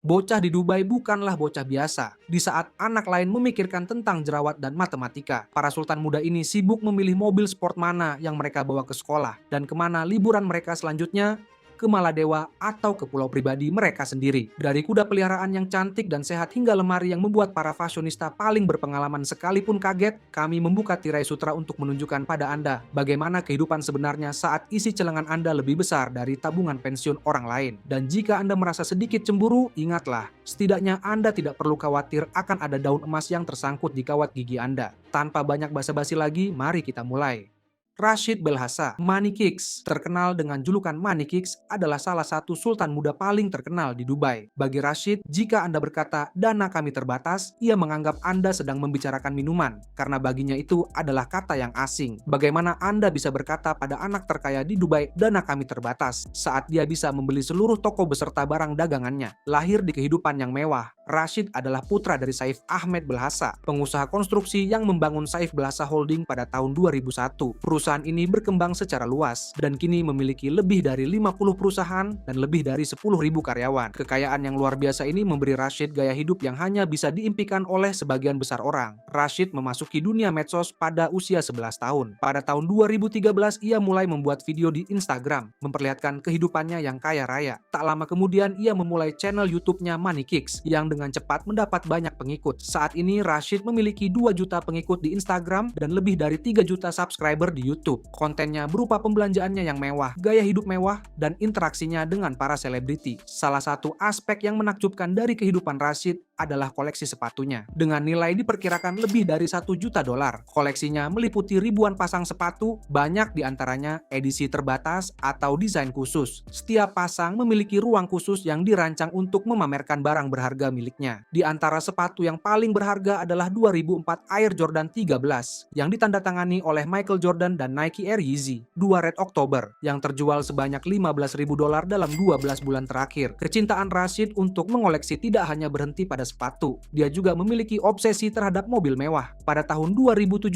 Bocah di Dubai bukanlah bocah biasa. Di saat anak lain memikirkan tentang jerawat dan matematika, para sultan muda ini sibuk memilih mobil sport mana yang mereka bawa ke sekolah dan kemana liburan mereka selanjutnya, ke Maladewa atau ke pulau pribadi mereka sendiri. Dari kuda peliharaan yang cantik dan sehat hingga lemari yang membuat para fashionista paling berpengalaman sekalipun kaget, kami membuka tirai sutra untuk menunjukkan pada Anda bagaimana kehidupan sebenarnya saat isi celengan Anda lebih besar dari tabungan pensiun orang lain. Dan jika Anda merasa sedikit cemburu, ingatlah, setidaknya Anda tidak perlu khawatir akan ada daun emas yang tersangkut di kawat gigi Anda. Tanpa banyak basa-basi lagi, mari kita mulai. Rashid Belhassa, Money Kicks, terkenal dengan julukan Money Kicks, adalah salah satu sultan muda paling terkenal di Dubai. Bagi Rashid, jika Anda berkata, "Dana kami terbatas," ia menganggap Anda sedang membicarakan minuman, karena baginya itu adalah kata yang asing. Bagaimana Anda bisa berkata pada anak terkaya di Dubai, "Dana kami terbatas," saat dia bisa membeli seluruh toko beserta barang dagangannya? Lahir di kehidupan yang mewah, Rashid adalah putra dari Saif Ahmed Belhassa, pengusaha konstruksi yang membangun Saif Belhassa Holding pada tahun 2001. Perusahaan ini berkembang secara luas dan kini memiliki lebih dari 50 perusahaan dan lebih dari 10.000 karyawan. Kekayaan yang luar biasa ini memberi Rashid gaya hidup yang hanya bisa diimpikan oleh sebagian besar orang. Rashid memasuki dunia medsos pada usia 11 tahun. Pada tahun 2013 ia mulai membuat video di Instagram, memperlihatkan kehidupannya yang kaya raya. Tak lama kemudian ia memulai channel YouTube-nya Money Kicks yang dengan cepat mendapat banyak pengikut. Saat ini Rashid memiliki 2 juta pengikut di Instagram dan lebih dari 3 juta subscriber di YouTube. Kontennya berupa pembelanjaannya yang mewah, gaya hidup mewah, dan interaksinya dengan para selebriti. Salah satu aspek yang menakjubkan dari kehidupan Rashid adalah koleksi sepatunya. Dengan nilai diperkirakan lebih dari 1 juta dolar. Koleksinya meliputi ribuan pasang sepatu, banyak diantaranya edisi terbatas atau desain khusus. Setiap pasang memiliki ruang khusus yang dirancang untuk memamerkan barang berharga miliknya. Di antara sepatu yang paling berharga adalah 2004 Air Jordan 13 yang ditandatangani oleh Michael Jordan dan Nike Air Yeezy 2 Red October yang terjual sebanyak 15.000 dolar dalam 12 bulan terakhir. Kecintaan Rashid untuk mengoleksi tidak hanya berhenti pada sepatu, dia juga memiliki obsesi terhadap mobil mewah. Pada tahun 2017,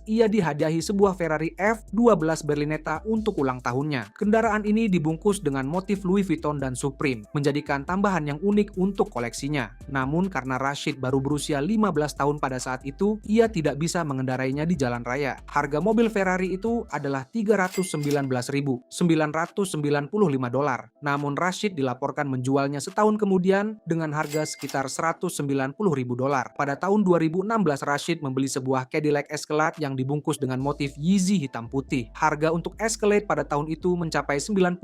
ia dihadiahi sebuah Ferrari F12 Berlinetta untuk ulang tahunnya. Kendaraan ini dibungkus dengan motif Louis Vuitton dan Supreme, menjadikan tambahan yang unik untuk koleksinya. Namun karena Rashid baru berusia 15 tahun pada saat itu, ia tidak bisa mengendarainya di jalan raya. Harga mobil Ferrari itu adalah 319.995 dolar. Namun Rashid dilaporkan menjualnya setahun kemudian dengan harga sekitar 190.000 dolar. Pada tahun 2016 Rashid membeli sebuah Cadillac Escalade yang dibungkus dengan motif Yeezy hitam putih. Harga untuk Escalade pada tahun itu mencapai 91.950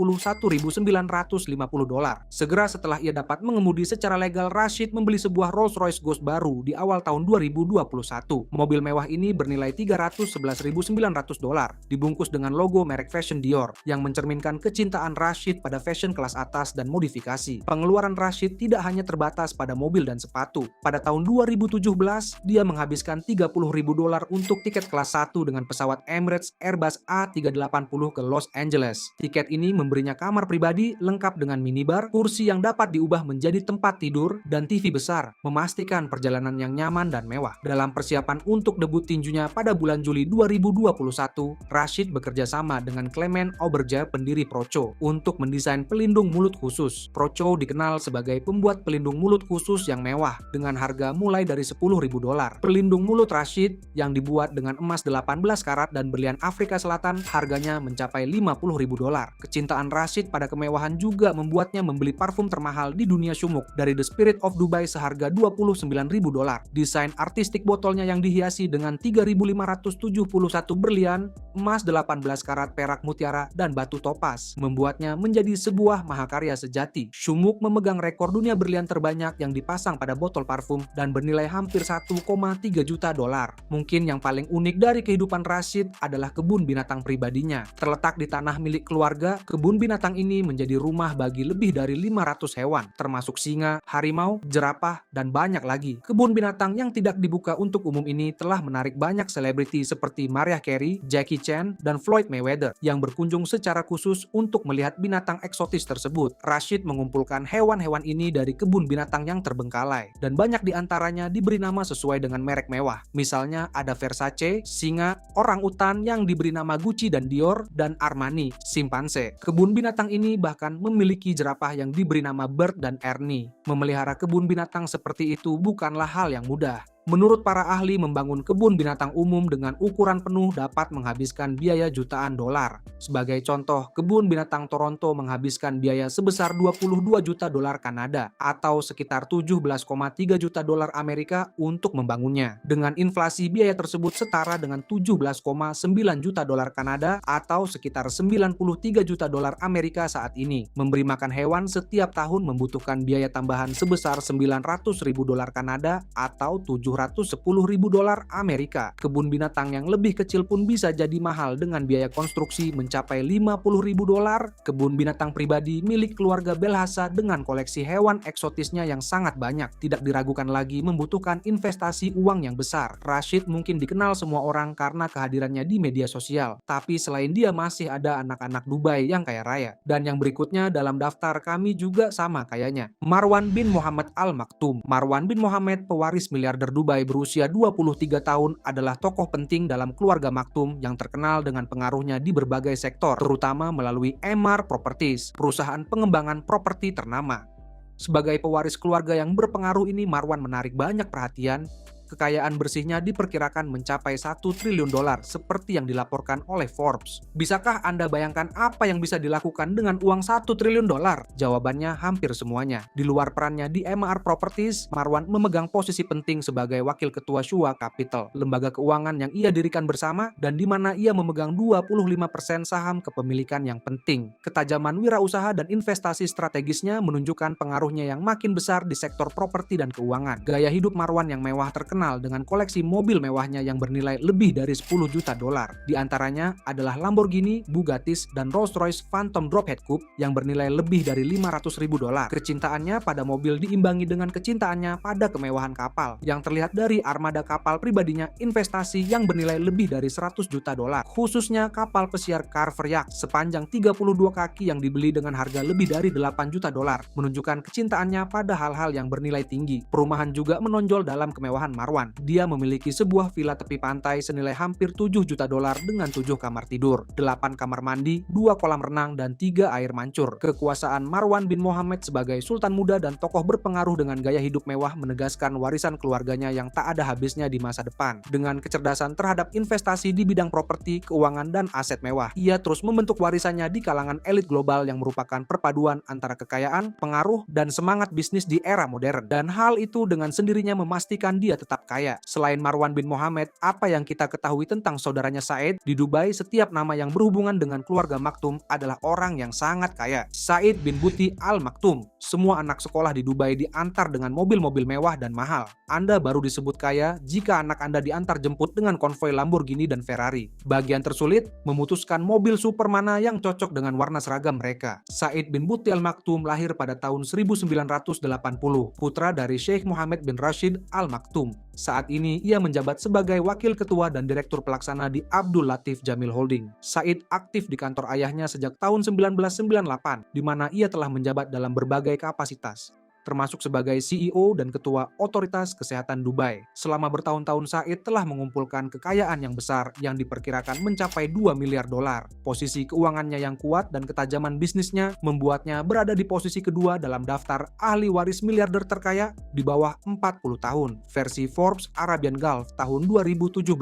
dolar. Segera setelah ia dapat mengemudi secara legal, Rashid membeli sebuah Rolls-Royce Ghost baru di awal tahun 2021. Mobil mewah ini bernilai 311.900 dolar, dibungkus dengan logo merek fashion Dior yang mencerminkan kecintaan Rashid pada fashion kelas atas dan modifikasi. Pengeluaran Rashid tidak hanya terbatas pada mobil dan sepatu. Pada tahun 2017, dia menghabiskan 30.000 dolar untuk tiket kelas 1 dengan pesawat Emirates Airbus A380 ke Los Angeles. Tiket ini memberinya kamar pribadi lengkap dengan minibar, kursi yang dapat diubah menjadi tempat tidur, dan TV besar, memastikan perjalanan yang nyaman dan mewah. Dalam persiapan untuk debut tinjunya pada bulan Juli 2021, Rashid bekerja sama dengan Clement Auberge, pendiri Proco, untuk mendesain pelindung mulut khusus. Proco dikenal sebagai pembuat pelindung mulut khusus yang mewah dengan harga mulai dari 10.000 dolar. Pelindung mulut Rashid yang dibuat dengan emas 18 karat dan berlian Afrika Selatan harganya mencapai 50.000 dolar. Kecintaan Rashid pada kemewahan juga membuatnya membeli parfum termahal di dunia syumuk dari The Spirit of Dubai seharga 29.000 dolar. Desain artistik botolnya yang dihiasi dengan 3.571 berlian, emas 18 karat, perak, mutiara, dan batu topas membuatnya menjadi sebuah mahakarya sejati. Syumuk memegang rekor dunia berlian terbanyak yang dipasang pada botol parfum dan bernilai hampir 1,3 juta dolar. Mungkin yang paling unik dari kehidupan Rashid adalah kebun binatang pribadinya. Terletak di tanah milik keluarga, kebun binatang ini menjadi rumah bagi lebih dari 500 hewan, termasuk singa, harimau, jerapah, dan banyak lagi. Kebun binatang yang tidak dibuka untuk umum ini telah menarik banyak selebriti seperti Mariah Carey, Jackie Chan, dan Floyd Mayweather yang berkunjung secara khusus untuk melihat binatang eksotis tersebut. Rashid mengumpulkan hewan-hewan ini dari kebun binatang yang terbengkalai, dan banyak di antaranya diberi nama sesuai dengan merek mewah. Misalnya ada Versace, singa, orang utan yang diberi nama Gucci dan Dior, dan Armani, simpanse. Kebun binatang ini bahkan memiliki jerapah yang diberi nama Bert dan Ernie. Memelihara kebun binatang seperti itu bukanlah hal yang mudah. Menurut para ahli, membangun kebun binatang umum dengan ukuran penuh dapat menghabiskan biaya jutaan dolar. Sebagai contoh, kebun binatang Toronto menghabiskan biaya sebesar 22 juta dolar Kanada atau sekitar 17,3 juta dolar Amerika untuk membangunnya. Dengan inflasi, biaya tersebut setara dengan 17,9 juta dolar Kanada atau sekitar 93 juta dolar Amerika saat ini. Memberi makan hewan setiap tahun membutuhkan biaya tambahan sebesar 900 ribu dolar Kanada atau 710 ribu dolar Amerika. Kebun binatang yang lebih kecil pun bisa jadi mahal dengan biaya konstruksi mencapai 50 ribu dolar. Kebun binatang pribadi milik keluarga Belhassa dengan koleksi hewan eksotisnya yang sangat banyak tidak diragukan lagi membutuhkan investasi uang yang besar. Rashid mungkin dikenal semua orang karena kehadirannya di media sosial, tapi selain dia masih ada anak-anak Dubai yang kaya raya. Dan yang berikutnya dalam daftar kami juga sama kayaknya, Marwan bin Mohammed Al Maktoum. Marwan bin Mohammed, pewaris miliarder Dubai berusia 23 tahun, adalah tokoh penting dalam keluarga Maktoum yang terkenal dengan pengaruhnya di berbagai sektor, terutama melalui Emaar Properties, perusahaan pengembangan properti ternama. Sebagai pewaris keluarga yang berpengaruh ini, Marwan menarik banyak perhatian. Kekayaan bersihnya diperkirakan mencapai 1 triliun dolar seperti yang dilaporkan oleh Forbes. Bisakah Anda bayangkan apa yang bisa dilakukan dengan uang 1 triliun dolar? Jawabannya hampir semuanya. Di luar perannya di Emaar Properties, Marwan memegang posisi penting sebagai wakil ketua Shua Capital, lembaga keuangan yang ia dirikan bersama dan di mana ia memegang 25% saham kepemilikan yang penting. Ketajaman wirausaha dan investasi strategisnya menunjukkan pengaruhnya yang makin besar di sektor properti dan keuangan. Gaya hidup Marwan yang mewah terkenal dengan koleksi mobil mewahnya yang bernilai lebih dari 10 juta dolar. Di antaranya adalah Lamborghini, Bugatti, dan Rolls-Royce Phantom Drophead Coupe yang bernilai lebih dari 500 ribu dolar. Kecintaannya pada mobil diimbangi dengan kecintaannya pada kemewahan kapal yang terlihat dari armada kapal pribadinya, investasi yang bernilai lebih dari 100 juta dolar, khususnya kapal pesiar Carver Yacht sepanjang 32 kaki yang dibeli dengan harga lebih dari 8 juta dolar, menunjukkan kecintaannya pada hal-hal yang bernilai tinggi. Perumahan juga menonjol dalam kemewahan Marwan. Dia memiliki sebuah villa tepi pantai senilai hampir 7 juta dolar dengan 7 kamar tidur, 8 kamar mandi, 2 kolam renang, dan 3 air mancur. Kekuasaan Marwan bin Mohammed sebagai sultan muda dan tokoh berpengaruh dengan gaya hidup mewah menegaskan warisan keluarganya yang tak ada habisnya di masa depan. Dengan kecerdasan terhadap investasi di bidang properti, keuangan, dan aset mewah, ia terus membentuk warisannya di kalangan elit global yang merupakan perpaduan antara kekayaan, pengaruh, dan semangat bisnis di era modern. Dan hal itu dengan sendirinya memastikan dia tetap kaya. Selain Marwan bin Mohammed, apa yang kita ketahui tentang saudaranya Said? Di Dubai, setiap nama yang berhubungan dengan keluarga Maktoum adalah orang yang sangat kaya. Said bin Buti Al Maktoum. Semua anak sekolah di Dubai diantar dengan mobil-mobil mewah dan mahal. Anda baru disebut kaya jika anak Anda diantar jemput dengan konvoi Lamborghini dan Ferrari. Bagian tersulit, memutuskan mobil super mana yang cocok dengan warna seragam mereka. Said bin Buti Al Maktoum lahir pada tahun 1980, putra dari Sheikh Mohammed bin Rashid Al Maktoum. Saat ini ia menjabat sebagai wakil ketua dan direktur pelaksana di Abdul Latif Jamil Holding. Said aktif di kantor ayahnya sejak tahun 1998, di mana ia telah menjabat dalam berbagai kapasitas, termasuk sebagai CEO dan Ketua Otoritas Kesehatan Dubai. Selama bertahun-tahun Said telah mengumpulkan kekayaan yang besar yang diperkirakan mencapai 2 miliar dolar. Posisi keuangannya yang kuat dan ketajaman bisnisnya membuatnya berada di posisi kedua dalam daftar ahli waris miliarder terkaya di bawah 40 tahun, versi Forbes Arabian Gulf tahun 2017.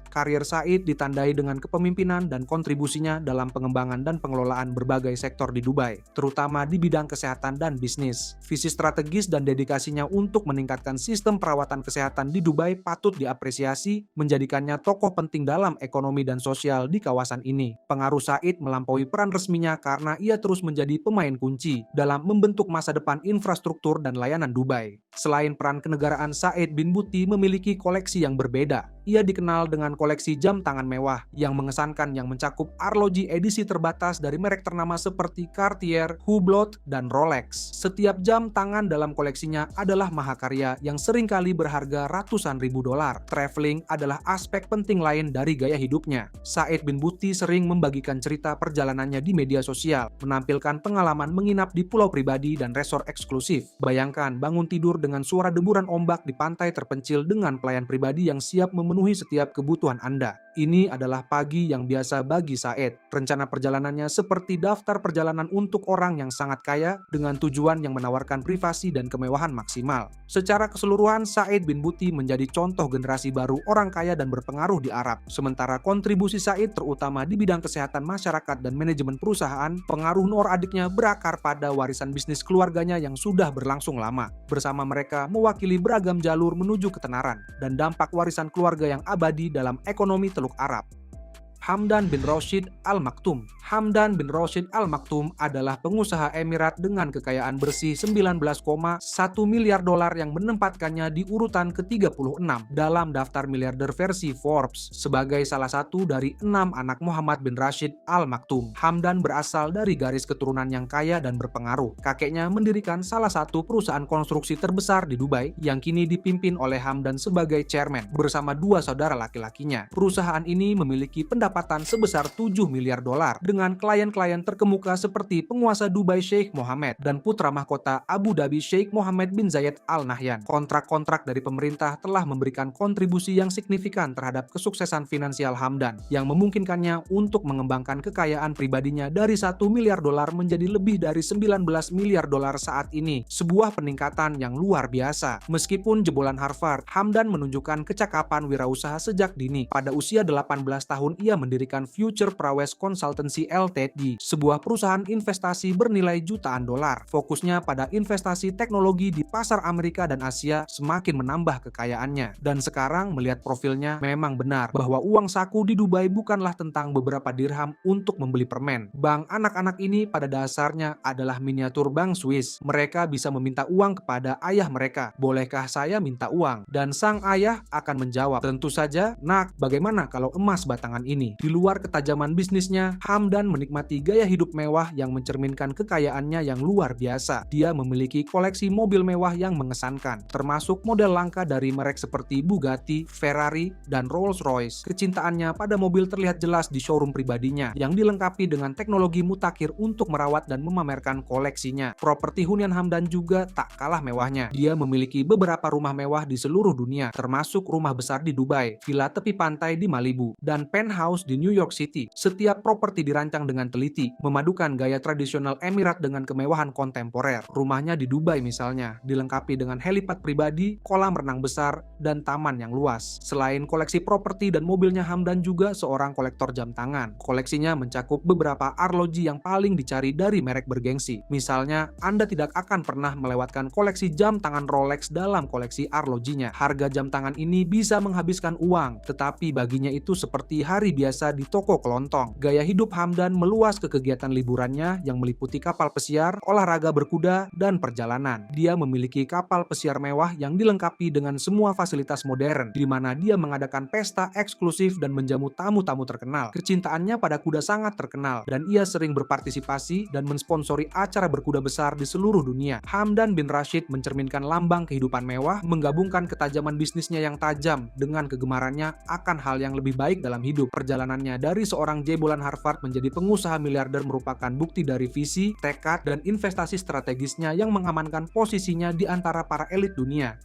Karier Said ditandai dengan kepemimpinan dan kontribusinya dalam pengembangan dan pengelolaan berbagai sektor di Dubai, terutama di bidang kesehatan dan bisnis. Visi strategis dan dedikasinya untuk meningkatkan sistem perawatan kesehatan di Dubai patut diapresiasi, menjadikannya tokoh penting dalam ekonomi dan sosial di kawasan ini. Pengaruh Said melampaui peran resminya karena ia terus menjadi pemain kunci dalam membentuk masa depan infrastruktur dan layanan Dubai. Selain peran kenegaraan, Said bin Buti memiliki koleksi yang berbeda. ia dikenal dengan koleksi jam tangan mewah yang mengesankan yang mencakup arloji edisi terbatas dari merek ternama seperti Cartier, Hublot, dan Rolex. Setiap jam tangan dalam koleksinya adalah mahakarya yang seringkali berharga ratusan ribu dolar. Traveling adalah aspek penting lain dari gaya hidupnya. Said bin Buti sering membagikan cerita perjalanannya di media sosial, menampilkan pengalaman menginap di pulau pribadi dan resort eksklusif. Bayangkan bangun tidur dengan suara deburan ombak di pantai terpencil dengan pelayan pribadi yang siap memenuhi setiap kebutuhan Anda. Ini adalah pagi yang biasa bagi Said. Rencana perjalanannya seperti daftar perjalanan untuk orang yang sangat kaya dengan tujuan yang menawarkan privasi dan kemewahan maksimal. Secara keseluruhan, Said bin Buti menjadi contoh generasi baru orang kaya dan berpengaruh di Arab. Sementara kontribusi Said terutama di bidang kesehatan masyarakat dan manajemen perusahaan, pengaruh Nur adiknya berakar pada warisan bisnis keluarganya yang sudah berlangsung lama. Bersama mereka mewakili beragam jalur menuju ketenaran dan dampak warisan keluarga yang abadi dalam ekonomi Teluk Arab. Hamdan bin Rashid Al Maktoum. Hamdan bin Rashid Al Maktoum adalah pengusaha Emirat dengan kekayaan bersih 19,1 miliar dolar yang menempatkannya di urutan ke-36 dalam daftar miliarder versi Forbes sebagai salah satu dari 6 anak Muhammad bin Rashid Al Maktoum. Hamdan berasal dari garis keturunan yang kaya dan berpengaruh. Kakeknya mendirikan salah satu perusahaan konstruksi terbesar di Dubai yang kini dipimpin oleh Hamdan sebagai chairman bersama dua saudara laki-lakinya. Perusahaan ini memiliki pendapatan sebesar 7 miliar dolar dengan klien-klien terkemuka seperti penguasa Dubai Sheikh Mohammed dan putra mahkota Abu Dhabi Sheikh Mohammed bin Zayed Al Nahyan. Kontrak-kontrak dari pemerintah telah memberikan kontribusi yang signifikan terhadap kesuksesan finansial Hamdan yang memungkinkannya untuk mengembangkan kekayaan pribadinya dari 1 miliar dolar menjadi lebih dari 19 miliar dolar saat ini. Sebuah peningkatan yang luar biasa. Meskipun jebolan Harvard, Hamdan menunjukkan kecakapan wirausaha sejak dini. Pada usia 18 tahun ia mendirikan Future Prowess Consultancy Ltd, sebuah perusahaan investasi bernilai jutaan dolar. Fokusnya pada investasi teknologi di pasar Amerika dan Asia semakin menambah kekayaannya. Dan sekarang melihat profilnya memang benar bahwa uang saku di Dubai bukanlah tentang beberapa dirham untuk membeli permen. Bank anak-anak ini pada dasarnya adalah miniatur bank Swiss. Mereka bisa meminta uang kepada ayah mereka. Bolehkah saya minta uang? Dan sang ayah akan menjawab, tentu saja, nak, bagaimana kalau emas batangan ini? Di luar ketajaman bisnisnya, Hamdan menikmati gaya hidup mewah yang mencerminkan kekayaannya yang luar biasa. Dia memiliki koleksi mobil mewah yang mengesankan, termasuk model langka dari merek seperti Bugatti, Ferrari, dan Rolls-Royce. Kecintaannya pada mobil terlihat jelas di showroom pribadinya, yang dilengkapi dengan teknologi mutakhir untuk merawat dan memamerkan koleksinya. Properti hunian Hamdan juga tak kalah mewahnya. Dia memiliki beberapa rumah mewah di seluruh dunia, termasuk rumah besar di Dubai, villa tepi pantai di Malibu, dan penthouse di New York City. Setiap properti dirancang dengan teliti, memadukan gaya tradisional Emirat dengan kemewahan kontemporer. Rumahnya di Dubai misalnya, dilengkapi dengan helipad pribadi, kolam renang besar, dan taman yang luas. Selain koleksi properti dan mobilnya, Hamdan juga seorang kolektor jam tangan. Koleksinya mencakup beberapa arloji yang paling dicari dari merek bergengsi. Misalnya, Anda tidak akan pernah melewatkan koleksi jam tangan Rolex dalam koleksi arlojinya. Harga jam tangan ini bisa menghabiskan uang, tetapi baginya itu seperti hari biasa di toko kelontong. Gaya hidup Hamdan meluas ke kegiatan liburannya yang meliputi kapal pesiar, olahraga berkuda, dan perjalanan. Dia memiliki kapal pesiar mewah yang dilengkapi dengan semua fasilitas modern, di mana dia mengadakan pesta eksklusif dan menjamu tamu-tamu terkenal. Kecintaannya pada kuda sangat terkenal, dan ia sering berpartisipasi dan mensponsori acara berkuda besar di seluruh dunia. Hamdan bin Rashid mencerminkan lambang kehidupan mewah, menggabungkan ketajaman bisnisnya yang tajam dengan kegemarannya akan hal yang lebih baik dalam hidup. Perjalanannya dari seorang jebolan Harvard menjadi pengusaha miliarder merupakan bukti dari visi, tekad, dan investasi strategisnya yang mengamankan posisinya di antara para elit dunia.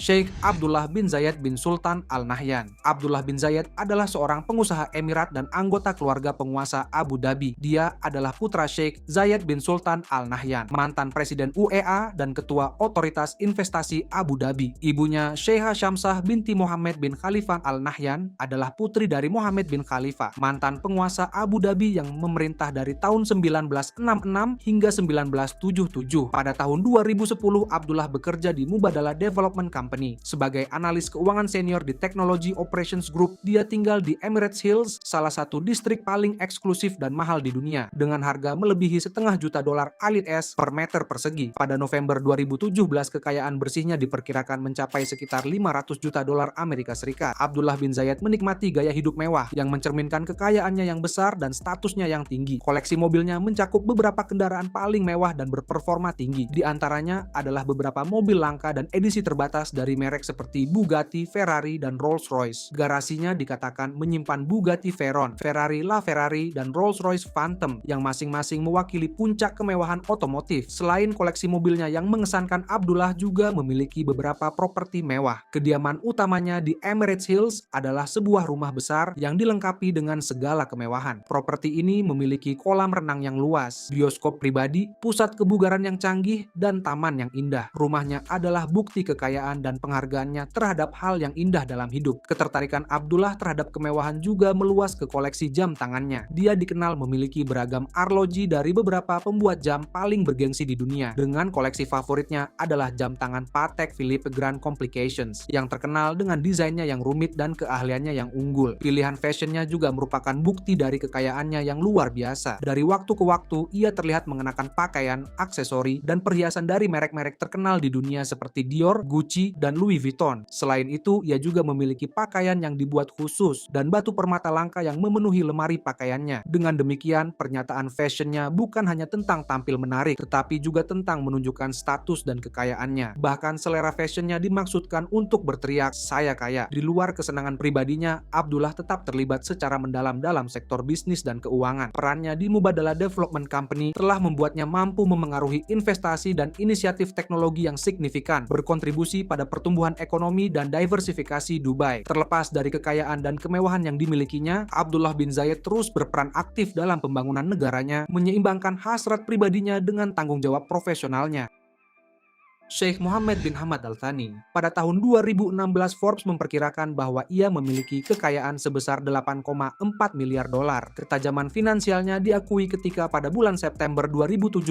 Sheikh Abdullah bin Zayed bin Sultan Al Nahyan. Abdullah bin Zayed adalah seorang pengusaha Emirat dan anggota keluarga penguasa Abu Dhabi. Dia adalah putra Sheikh Zayed bin Sultan Al Nahyan, mantan presiden UEA dan ketua otoritas investasi Abu Dhabi. Ibunya Syekha Syamsah binti Mohammed bin Khalifah Al Nahyan adalah putri dari Mohammed bin Khalifah, mantan penguasa Abu Dhabi yang memerintah dari tahun 1966 hingga 1977. Pada tahun 2010, Abdullah bekerja di Mubadala Development Company Company. Sebagai analis keuangan senior di Technology Operations Group, dia tinggal di Emirates Hills, salah satu distrik paling eksklusif dan mahal di dunia, dengan harga melebihi $500,000 alias per meter persegi. Pada November 2017, kekayaan bersihnya diperkirakan mencapai sekitar $500 juta Amerika Serikat. Abdullah bin Zayed menikmati gaya hidup mewah yang mencerminkan kekayaannya yang besar dan statusnya yang tinggi. Koleksi mobilnya mencakup beberapa kendaraan paling mewah dan berperforma tinggi. Di antaranya adalah beberapa mobil langka dan edisi terbatas dari merek seperti Bugatti, Ferrari, dan Rolls-Royce. Garasinya dikatakan menyimpan Bugatti Veyron, Ferrari LaFerrari, dan Rolls-Royce Phantom yang masing-masing mewakili puncak kemewahan otomotif. Selain koleksi mobilnya yang mengesankan, Abdullah juga memiliki beberapa properti mewah. Kediaman utamanya di Emirates Hills adalah sebuah rumah besar yang dilengkapi dengan segala kemewahan. Properti ini memiliki kolam renang yang luas, bioskop pribadi, pusat kebugaran yang canggih, dan taman yang indah. Rumahnya adalah bukti kekayaan dan penghargaannya terhadap hal yang indah dalam hidup. Ketertarikan Abdullah terhadap kemewahan juga meluas ke koleksi jam tangannya. Dia dikenal memiliki beragam arloji dari beberapa pembuat jam paling bergengsi di dunia. Dengan koleksi favoritnya adalah jam tangan Patek Philippe Grand Complications yang terkenal dengan desainnya yang rumit dan keahliannya yang unggul. Pilihan fashionnya juga merupakan bukti dari kekayaannya yang luar biasa. Dari waktu ke waktu, ia terlihat mengenakan pakaian, aksesori, dan perhiasan dari merek-merek terkenal di dunia seperti Dior, Gucci, dan Louis Vuitton. Selain itu, ia juga memiliki pakaian yang dibuat khusus dan batu permata langka yang memenuhi lemari pakaiannya. Dengan demikian, pernyataan fashionnya bukan hanya tentang tampil menarik, tetapi juga tentang menunjukkan status dan kekayaannya. Bahkan selera fashionnya dimaksudkan untuk berteriak, "Saya kaya." Di luar kesenangan pribadinya, Abdullah tetap terlibat secara mendalam dalam sektor bisnis dan keuangan. Perannya di Mubadala Development Company telah membuatnya mampu memengaruhi investasi dan inisiatif teknologi yang signifikan, berkontribusi pada pertumbuhan ekonomi dan diversifikasi Dubai. Terlepas dari kekayaan dan kemewahan yang dimilikinya, Abdullah bin Zayed terus berperan aktif dalam pembangunan negaranya, menyeimbangkan hasrat pribadinya dengan tanggung jawab profesionalnya. Sheikh Mohammed bin Hamad Al Thani. Pada tahun 2016, Forbes memperkirakan bahwa ia memiliki kekayaan sebesar $8,4 miliar. Ketajaman finansialnya diakui ketika pada bulan September 2017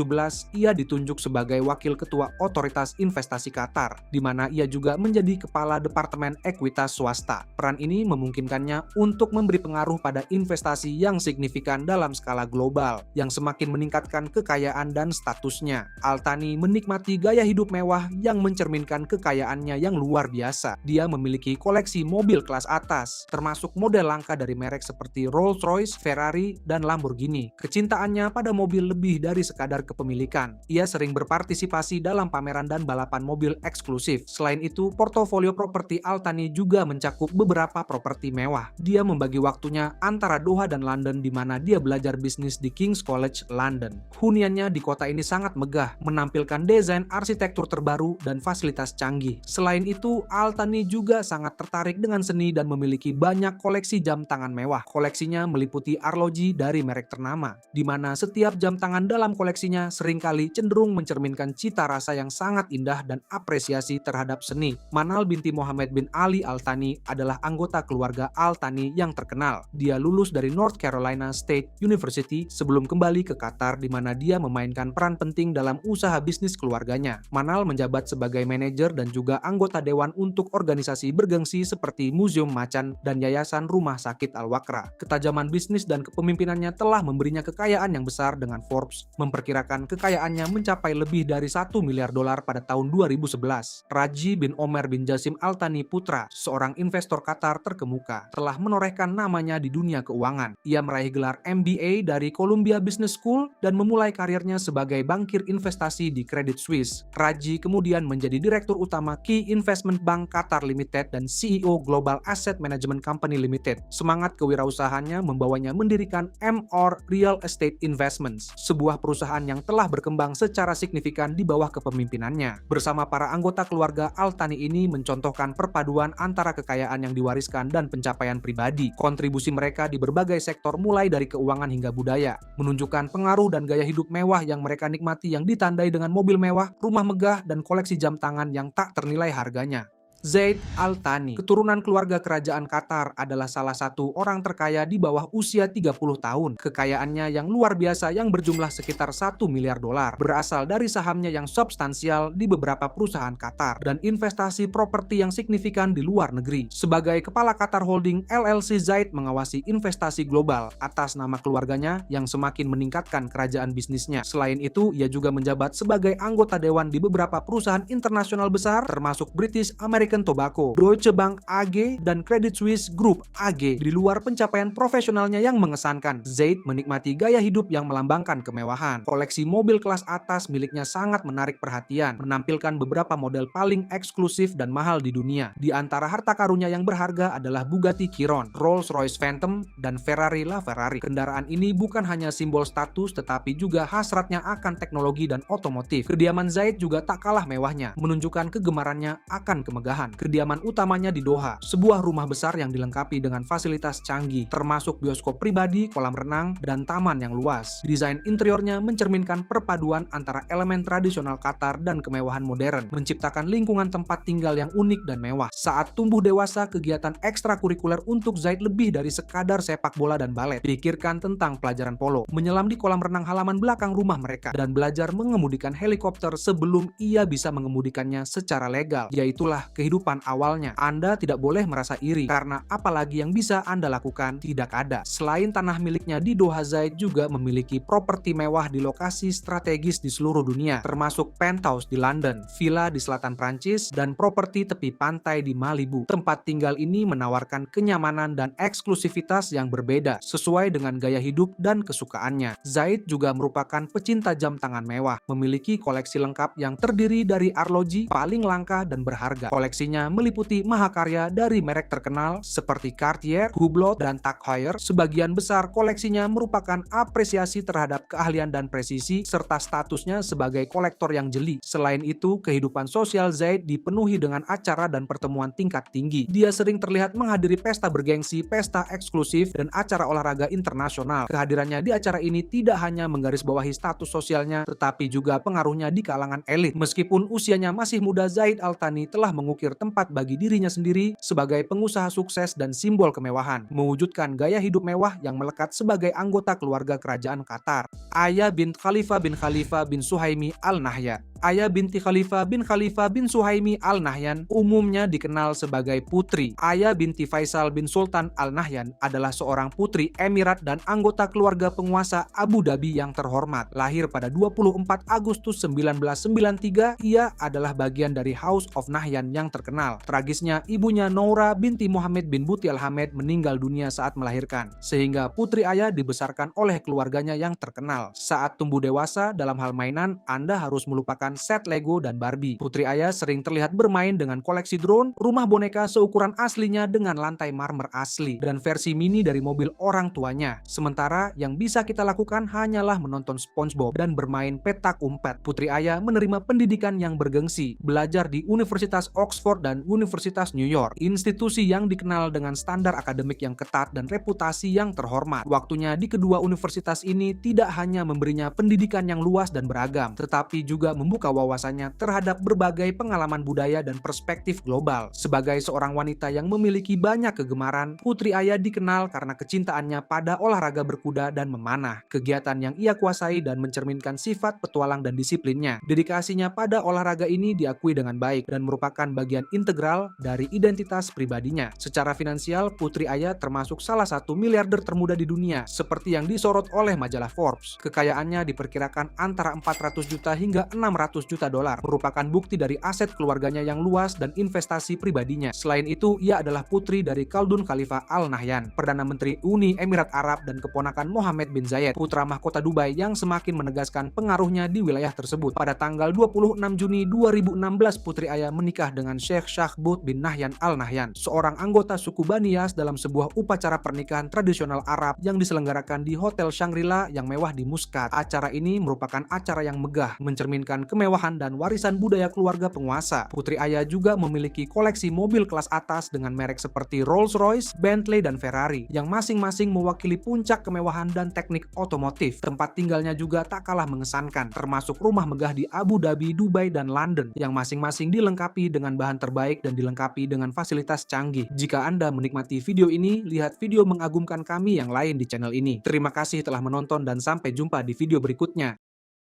ia ditunjuk sebagai wakil ketua otoritas investasi Qatar, di mana ia juga menjadi kepala departemen ekuitas swasta. Peran ini memungkinkannya untuk memberi pengaruh pada investasi yang signifikan dalam skala global, yang semakin meningkatkan kekayaan dan statusnya. Al Thani menikmati gaya hidup mewah yang mencerminkan kekayaannya yang luar biasa. Dia memiliki koleksi mobil kelas atas, termasuk model langka dari merek seperti Rolls-Royce, Ferrari, dan Lamborghini. Kecintaannya pada mobil lebih dari sekadar kepemilikan. Ia sering berpartisipasi dalam pameran dan balapan mobil eksklusif. Selain itu, portofolio properti Al Thani juga mencakup beberapa properti mewah. Dia membagi waktunya antara Doha dan London, di mana dia belajar bisnis di King's College, London. Huniannya di kota ini sangat megah, menampilkan desain arsitektur terbaru dan fasilitas canggih. Selain itu, Al Thani juga sangat tertarik dengan seni dan memiliki banyak koleksi jam tangan mewah. Koleksinya meliputi arloji dari merek ternama, di mana setiap jam tangan dalam koleksinya seringkali cenderung mencerminkan cita rasa yang sangat indah dan apresiasi terhadap seni. Manal binti Mohammed bin Ali Al Thani adalah anggota keluarga Al Thani yang terkenal. Dia lulus dari North Carolina State University sebelum kembali ke Qatar, di mana dia memainkan peran penting dalam usaha bisnis keluarganya. Manal menjabat sebagai manajer dan juga anggota dewan untuk organisasi bergengsi seperti Museum Macan dan Yayasan Rumah Sakit Al-Waqra. Ketajaman bisnis dan kepemimpinannya telah memberinya kekayaan yang besar, dengan Forbes memperkirakan kekayaannya mencapai lebih dari $1 miliar pada tahun 2011. Raji bin Omer bin Jasim Al Thani Putra, seorang investor Qatar terkemuka, telah menorehkan namanya di dunia keuangan. Ia meraih gelar MBA dari Columbia Business School dan memulai karirnya sebagai bankir investasi di Credit Suisse. Raji kemudian menjadi Direktur Utama Key Investment Bank Qatar Limited dan CEO Global Asset Management Company Limited. Semangat kewirausahaannya membawanya mendirikan MR Real Estate Investments, sebuah perusahaan yang telah berkembang secara signifikan di bawah kepemimpinannya. Bersama para anggota keluarga, Al Thani ini mencontohkan perpaduan antara kekayaan yang diwariskan dan pencapaian pribadi. Kontribusi mereka di berbagai sektor mulai dari keuangan hingga budaya, menunjukkan pengaruh dan gaya hidup mewah yang mereka nikmati, yang ditandai dengan mobil mewah, rumah megah, dan koleksi jam tangan yang tak ternilai harganya. Zaid Al Thani, keturunan keluarga kerajaan Qatar, adalah salah satu orang terkaya di bawah usia 30 tahun. Kekayaannya yang luar biasa yang berjumlah sekitar 1 miliar dolar berasal dari sahamnya yang substansial di beberapa perusahaan Qatar dan investasi properti yang signifikan di luar negeri. Sebagai kepala Qatar Holding LLC, Zaid mengawasi investasi global atas nama keluarganya yang semakin meningkatkan kerajaan bisnisnya. Selain itu, ia juga menjabat sebagai anggota dewan di beberapa perusahaan internasional besar termasuk British American Tobacco, Deutsche Bank AG, dan Credit Suisse Group AG. Di luar pencapaian profesionalnya yang mengesankan, Zaid menikmati gaya hidup yang melambangkan kemewahan. Koleksi mobil kelas atas miliknya sangat menarik perhatian, menampilkan beberapa model paling eksklusif dan mahal di dunia. Di antara harta karunnya yang berharga adalah Bugatti Chiron, Rolls-Royce Phantom, dan Ferrari LaFerrari. Kendaraan ini bukan hanya simbol status, tetapi juga hasratnya akan teknologi dan otomotif. Kediaman Zaid juga tak kalah mewahnya, menunjukkan kegemarannya akan kemegahan. Kediaman utamanya di Doha, sebuah rumah besar yang dilengkapi dengan fasilitas canggih, termasuk bioskop pribadi, kolam renang, dan taman yang luas. Desain interiornya mencerminkan perpaduan antara elemen tradisional Qatar dan kemewahan modern, menciptakan lingkungan tempat tinggal yang unik dan mewah. Saat tumbuh dewasa, kegiatan ekstrakurikuler untuk Zaid lebih dari sekadar sepak bola dan balet. Pikirkan tentang pelajaran polo, menyelam di kolam renang halaman belakang rumah mereka, dan belajar mengemudikan helikopter sebelum ia bisa mengemudikannya secara legal. Yaitulah kehidupan awalnya. Anda tidak boleh merasa iri, karena apalagi yang bisa Anda lakukan tidak ada. Selain tanah miliknya di Doha, Zaid juga memiliki properti mewah di lokasi strategis di seluruh dunia, termasuk penthouse di London, villa di selatan Prancis, dan properti tepi pantai di Malibu. Tempat tinggal ini menawarkan kenyamanan dan eksklusivitas yang berbeda, sesuai dengan gaya hidup dan kesukaannya. Zaid juga merupakan pecinta jam tangan mewah, memiliki koleksi lengkap yang terdiri dari arloji paling langka dan berharga. Koleksinya meliputi mahakarya dari merek terkenal seperti Cartier, Hublot, dan Tag Heuer. Sebagian besar koleksinya merupakan apresiasi terhadap keahlian dan presisi, serta statusnya sebagai kolektor yang jeli. Selain itu, kehidupan sosial Zaid dipenuhi dengan acara dan pertemuan tingkat tinggi. Dia sering terlihat menghadiri pesta bergengsi, pesta eksklusif, dan acara olahraga internasional. Kehadirannya di acara ini tidak hanya menggarisbawahi status sosialnya, tetapi juga pengaruhnya di kalangan elit. Meskipun usianya masih muda, Zaid Al Thani telah mengukir tempat bagi dirinya sendiri sebagai pengusaha sukses dan simbol kemewahan, mewujudkan gaya hidup mewah yang melekat sebagai anggota keluarga kerajaan Qatar. Ayah bin Khalifa bin Suhaimi Al Nahyan. Ayah binti Khalifa bin Suhaimi Al Nahyan umumnya dikenal sebagai putri. Ayah binti Faisal bin Sultan Al Nahyan adalah seorang putri emirat dan anggota keluarga penguasa Abu Dhabi yang terhormat. Lahir pada 24 Agustus 1993, ia adalah bagian dari House of Nahyan yang terkenal. Tragisnya, ibunya Noura binti Muhammad bin Buti Al-Hamed meninggal dunia saat melahirkan, sehingga putri ayah dibesarkan oleh keluarganya yang terkenal. Saat tumbuh dewasa, dalam hal mainan, Anda harus melupakan set Lego dan Barbie. Putri ayah sering terlihat bermain dengan koleksi drone, rumah boneka seukuran aslinya dengan lantai marmer asli, dan versi mini dari mobil orang tuanya. Sementara yang bisa kita lakukan hanyalah menonton SpongeBob dan bermain petak umpet. Putri ayah menerima pendidikan yang bergengsi, belajar di Universitas Oxford dan Universitas New York, institusi yang dikenal dengan standar akademik yang ketat dan reputasi yang terhormat. Waktunya di kedua universitas ini tidak hanya memberinya pendidikan yang luas dan beragam, tetapi juga membuka wawasannya terhadap berbagai pengalaman budaya dan perspektif global. Sebagai seorang wanita yang memiliki banyak kegemaran, Putri Ayah dikenal karena kecintaannya pada olahraga berkuda dan memanah, kegiatan yang ia kuasai dan mencerminkan sifat petualang dan disiplinnya. Dedikasinya pada olahraga ini diakui dengan baik dan merupakan bagian integral dari identitas pribadinya. Secara finansial, Putri Ayah termasuk salah satu miliarder termuda di dunia, seperti yang disorot oleh majalah Forbes. Kekayaannya diperkirakan antara 400 juta hingga 600 juta dolar, merupakan bukti dari aset keluarganya yang luas dan investasi pribadinya. Selain itu, ia adalah putri dari Khaldun Khalifa Al Nahyan, Perdana Menteri Uni Emirat Arab dan keponakan Mohammed bin Zayed, putra mahkota Dubai yang semakin menegaskan pengaruhnya di wilayah tersebut. Pada tanggal 26 Juni 2016, Putri Ayah menikah dengan Sheikh Shahbud bin Nahyan Al Nahyan, seorang anggota suku Bani Yas, dalam sebuah upacara pernikahan tradisional Arab yang diselenggarakan di Hotel Shangri-La yang mewah di Muscat. Acara ini merupakan acara yang megah, mencerminkan kemewahan dan warisan budaya keluarga penguasa. Putri Aya juga memiliki koleksi mobil kelas atas dengan merek seperti Rolls-Royce, Bentley, dan Ferrari, yang masing-masing mewakili puncak kemewahan dan teknik otomotif. Tempat tinggalnya juga tak kalah mengesankan, termasuk rumah megah di Abu Dhabi, Dubai, dan London, yang masing-masing dilengkapi dengan bahan terbaik dan dilengkapi dengan fasilitas canggih. Jika Anda menikmati video ini, lihat video mengagumkan kami yang lain di channel ini. Terima kasih telah menonton dan sampai jumpa di video berikutnya.